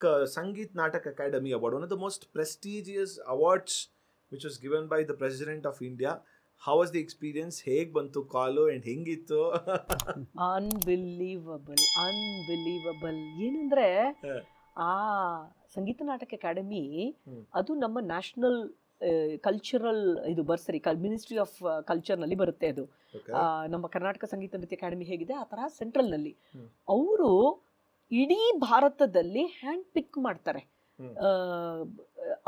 Sangeet Natak Academy Award, one of the most prestigious awards which was given by the President of India. How was the experience? ಹೇಗೆ ಬಂತು ಕಾಲು and ಹೆಂಗಿತ್ತು? Unbelievable ಏನಂದ್ರೆ ಆ ಸಂಗೀತ ನಾಟಕ academy ಅದು ನಮ್ಮ national cultural ಇದು ಬರ್ಸರಿ ಮಿನಿಸ್ಟ್ರಿ ಆಫ್ ಕಲ್ಚರ್ನಲ್ಲಿ ಬರುತ್ತೆ ಅದು. ನಮ್ಮ ಕರ್ನಾಟಕ ಸಂಗೀತ ನೃತ್ಯ ಅಕಾಡೆಮಿ ಹೇಗಿದೆ ಆ ಥರ ಸೆಂಟ್ರಲ್ನಲ್ಲಿ ಅವರು ಇಡೀ ಭಾರತದಲ್ಲಿ ಹ್ಯಾಂಡ್ ಪಿಕ್ ಮಾಡ್ತಾರೆ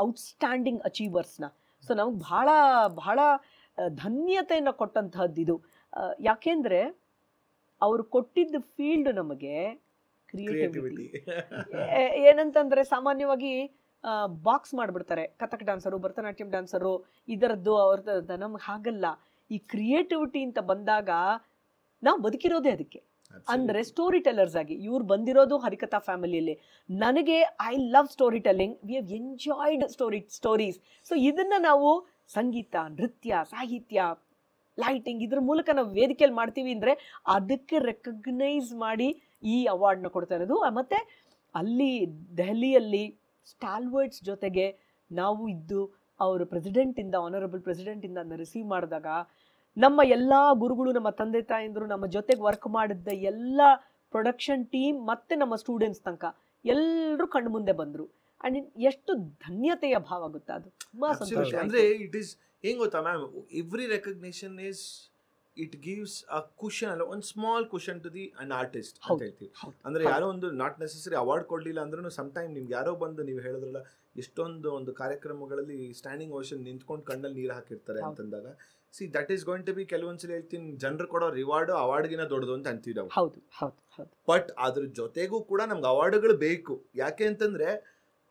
ಔಟ್ಸ್ಟ್ಯಾಂಡಿಂಗ್ ಅಚೀವರ್ಸ್ನ. ಸೊ ನಮಗೆ ಬಹಳ ಬಹಳ ಧನ್ಯತೆಯನ್ನು ಕೊಟ್ಟಂತಹದ್ದು ಇದು. ಯಾಕೆಂದ್ರೆ ಅವರು ಕೊಟ್ಟಿದ್ದ ಫೀಲ್ಡ್ ನಮಗೆ ಕ್ರಿಯೇಟಿವಿಟಿ. ಏನಂತಂದ್ರೆ ಸಾಮಾನ್ಯವಾಗಿ ಬಾಕ್ಸ್ ಮಾಡಿಬಿಡ್ತಾರೆ, ಕಥಕ್ ಡ್ಯಾನ್ಸರು, ಭರತನಾಟ್ಯಂ ಡ್ಯಾನ್ಸರು, ಇದರದ್ದು ಅವ್ರದ್ದು. ನಮ್ಗೆ ಹಾಗಲ್ಲ. ಈ ಕ್ರಿಯೇಟಿವಿಟಿ ಅಂತ ಬಂದಾಗ ನಾವು ಬದುಕಿರೋದೇ ಅದಕ್ಕೆ. ಅಂದ್ರೆ ಸ್ಟೋರಿ ಟೆಲ್ಲರ್ಸ್ ಆಗಿ ಇವ್ರು ಬಂದಿರೋದು ಹರಿಕಥಾ ಫ್ಯಾಮಿಲಿಯಲ್ಲಿ. ನನಗೆ I love story telling. We have enjoyed stories. So ಇದನ್ನ ನಾವು ಸಂಗೀತ, ನೃತ್ಯ, ಸಾಹಿತ್ಯ, ಲೈಟಿಂಗ್ ಇದ್ರ ಮೂಲಕ ನಾವು ವೇದಿಕೆಯಲ್ಲಿ ಮಾಡ್ತೀವಿ ಅಂದ್ರೆ ಅದಕ್ಕೆ ರೆಕಗ್ನೈಸ್ ಮಾಡಿ ಈ ಅವಾರ್ಡ್ನ ಕೊಡ್ತಾ ಇರೋದು. ಮತ್ತೆ ಅಲ್ಲಿ ದೆಹಲಿಯಲ್ಲಿ ಸ್ಟಾಲ್ವರ್ಡ್ಸ್ ಜೊತೆಗೆ ನಾವು ಇದ್ದು ಅವರು ಪ್ರೆಸಿಡೆಂಟಿಂದ, ಆನರಬಲ್ ಪ್ರೆಸಿಡೆಂಟಿಂದ ರಿಸೀವ್ ಮಾಡಿದಾಗ ನಮ್ಮ ಎಲ್ಲ ಗುರುಗಳು, ನಮ್ಮ ತಂದೆ ತಾಯಂದರು, ನಮ್ಮ ಜೊತೆಗೆ ವರ್ಕ್ ಮಾಡಿದ್ದ ಎಲ್ಲ ಪ್ರೊಡಕ್ಷನ್ ಟೀಮ್ ಮತ್ತೆ ನಮ್ಮ ಸ್ಟೂಡೆಂಟ್ಸ್ ತನಕ ಎಲ್ಲರೂ ಕಣ್ಣು ಮುಂದೆ ಬಂದರು. ಅಂಡ್ ಎಷ್ಟು ಧನ್ಯತೆಯ ಭಾವ ಗೊತ್ತಾ, ಅದು ತುಂಬಾ ಸಂತೋಷ. ಅಂದ್ರೆ ಇಟ್ ಈಸ್ ಹೆಂಗ್ ಗೊತ್ತಾ ma'am, every recognition is it gives a cushion, ಅಲ್ಲ ಒಂದು small cushion to the an artist ಅಂತ ಹೇಳ್ತೀವಿ. ಅಂದ್ರೆ ಯಾರೋ ಒಂದು ನಾಟ್ ನೆಸೆಸರಿ ಅವಾರ್ಡ್ ಕೊಡ್ಲಿಲ್ಲ ಅಂದ್ರೂ ಸಮ್ ಟೈಮ್ ನಿಮ್ಗೆ ಯಾರೋ ಬಂದು ನೀವು ಹೇಳಿದ್ರಲ್ಲ ಎಷ್ಟೊಂದು ಒಂದು ಕಾರ್ಯಕ್ರಮಗಳಲ್ಲಿ ಸ್ಟ್ಯಾಂಡಿಂಗ್ ಓಷನ್ ನಿಂತ್ಕೊಂಡು ಕಣ್ಣಲ್ಲಿ ನೀರು ಹಾಕಿರ್ತಾರೆ ಅಂತಂದಾಗ, see that is going to be ಕೆಲವೊಂದ್ಸಲ ಹೇಳ್ತೀನಿ ಜನರು ಕೊಡೋ ರಿವಾರ್ಡ್ ಅವಾರ್ಡ್ಗಿನ ದೊಡ್ಡದು ಅಂತ ಅಂತೀವಿ ನಾವು. ಬಟ್ ಅದ್ರ ಜೊತೆಗೂ ಕೂಡ ನಮ್ಗೆ ಅವಾರ್ಡ್ಗಳು ಬೇಕು. ಯಾಕೆ ಅಂತಂದ್ರೆ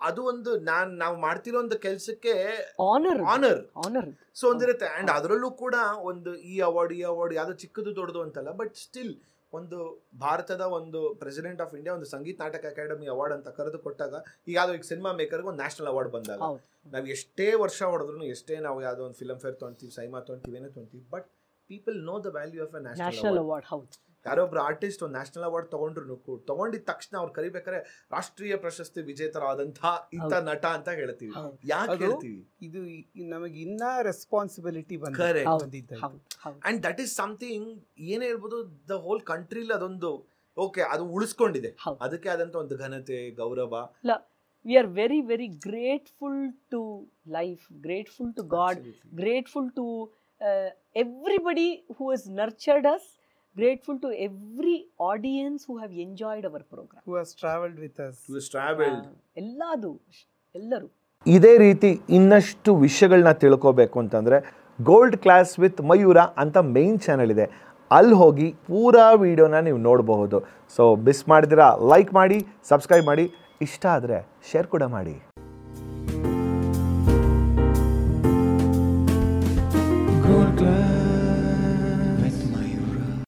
ಅದು ಒಂದು ನಾವು ಮಾಡ್ತಿರೋ ಒಂದು ಕೆಲಸಕ್ಕೆ ಆನರ್ ಸೊ ಒಂದಿರುತ್ತೆ. ಅಂಡ್ ಅದರಲ್ಲೂ ಕೂಡ ಒಂದು ಈ ಅವಾರ್ಡ್ ಯಾವ್ದು ಚಿಕ್ಕದು ದೊಡ್ಡದು ಅಂತಲ್ಲ, ಬಟ್ ಸ್ಟಿಲ್ ಒಂದು ಭಾರತದ ಒಂದು ಪ್ರೆಸಿಡೆಂಟ್ ಆಫ್ ಇಂಡಿಯಾ ಒಂದು ಸಂಗೀತ ನಾಟಕ ಅಕಾಡೆಮಿ ಅವಾರ್ಡ್ ಅಂತ ಕರೆದು ಕೊಟ್ಟಾಗ, ಈಗ ಸಿನಿಮಾ ಮೇಕರ್ಗೆ ಒಂದು ನ್ಯಾಷನಲ್ ಅವಾರ್ಡ್ ಬಂದಾಗ ನಾವು ಎಷ್ಟೇ ವರ್ಷ ಹೊಡೆದ್ರು, ಎಷ್ಟೇ ನಾವು ಯಾವುದೋ ಒಂದು ಫಿಲಮ್ ಫೇರ್ ತೊಗೊಂತೀವಿ, ಸೈಮಾ ತೊಗೊಂತೀವಿ, ಏನೋ ತೊಗೊಂತೀವಿ, but people know the value of a national award. ಯಾರೊಬ್ರು ಆರ್ಟಿಸ್ಟ್ ಒಂದು ನ್ಯಾಷನಲ್ ಅವಾರ್ಡ್ ತಗೊಂಡಿದ ತಕ್ಷಣ ಅವ್ರು ಕರಿಬೇಕಾದ್ರೆ ರಾಷ್ಟ್ರೀಯ ಪ್ರಶಸ್ತಿ ವಿಜೇತರಾದಂತಹ ಇಂಥ ನಟ ಅಂತ ಹೇಳ್ತೀವಿ. ಯಾಕೆ ಹೇಳ್ತೀವಿ? ಇದು ನಮಗೆ ಇನ್ನ ರೆಸ್ಪಾನ್ಸಿಬಿಲಿಟಿ ಬಂದಿದೆ. ಅಂಡ್ ದಟ್ ಈಸ್ ಸಮಥಿಂಗ್ ಏನೇ ಹೇಳ್ಬೋದು, ದ ಹೋಲ್ ಕಂಟ್ರಿಲಿ ಅದೊಂದು ಓಕೆ ಅದು ಉಳಿಸ್ಕೊಂಡಿದೆ, ಅದಕ್ಕೆ ಆದಂತ ಒಂದು ಘನತೆ, ಗೌರವ. We are very, very grateful to life, grateful to God, grateful to everybody who has nurtured us, grateful to every audience who have enjoyed our program, who has traveled with us, ಎಲ್ಲರೂ. ಇದೇ ರೀತಿ ಇನ್ನಷ್ಟು ವಿಷಯಗಳನ್ನ ತಿಳ್ಕೋಬೇಕು ಅಂತಂದರೆ gold class with Mayura ಅಂತ main channel ಇದೆ, ಅಲ್ಲಿ ಹೋಗಿ ಪೂರಾ ವಿಡಿಯೋನ ನೀವು ನೋಡಬಹುದು. ಸೊ ಮಿಸ್ ಮಾಡಿದಿರಾ ಲೈಕ್ ಮಾಡಿ, ಸಬ್ಸ್ಕ್ರೈಬ್ ಮಾಡಿ, ಇಷ್ಟ ಆದರೆ ಶೇರ್ ಕೂಡ ಮಾಡಿ.